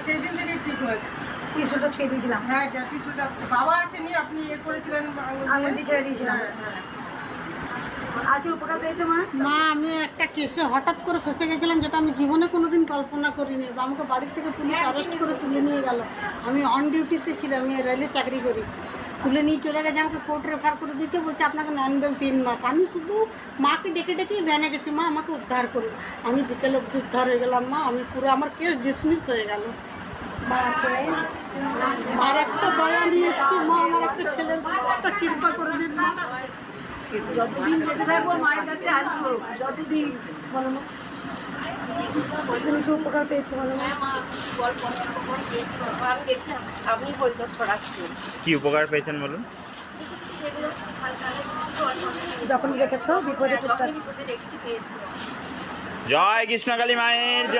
সেই দিন থেকেই ঠিক হয়েছে। টিস্যুটা ছুঁয়ে দিয়েছিলাম। হ্যাঁ, টিস্যুটা বাবা আসেনি, আপনি করেছিলেন, আঙুল দিয়ে ছেড়ে দিয়েছিলাম। আর কি উপকার পেয়েছো মা? মা, আমি একটা কেসে হঠাৎ করে ফেসে গেছিলাম, যেটা আমি জীবনে কোনোদিন কল্পনা করিনি। আমাকে বাড়ির থেকে পুলিশ অ্যারেস্ট করে তুলে নিয়ে গেল। আমি অন ডিউটিতে ছিলাম, আমি রেলে চাকরি করি। তুলে নিয়ে চলে গেছে, আমাকে কোর্ট রেফার করে দিয়েছে, বলছে আপনাকে নন বেল 3 মাস। আমি শুধু মাকে ডেকে ডেকেই ভ্যানে গেছি, মা আমাকে উদ্ধার করুন। আমি বিকেলে অবধি উদ্ধার হয়ে গেলাম মা। আমি পুরো আমার কেস ডিসমিস হয়ে গেল। মা আছে? আর একটা দয়া নিয়ে এসছি মা, আমার একটা ছেলের একটা কৃপা করে দিন মা। যতদিন বেঁচে থাকবো মায়ের কাছে আসবো, যতদিন। বলো মা, তুমি কি উপকার পেয়েছো বলো মা? আমি দেখছি আপনি পরিচয় ছড়াচ্ছেন। কি উপকার পেয়েছেন বলুন? সেগুলো হালকা যখন দেখেছো বিপদে টুকটাক বিপদে দেখতে পেয়েছি। জয় কৃষ্ণকালী মায়ের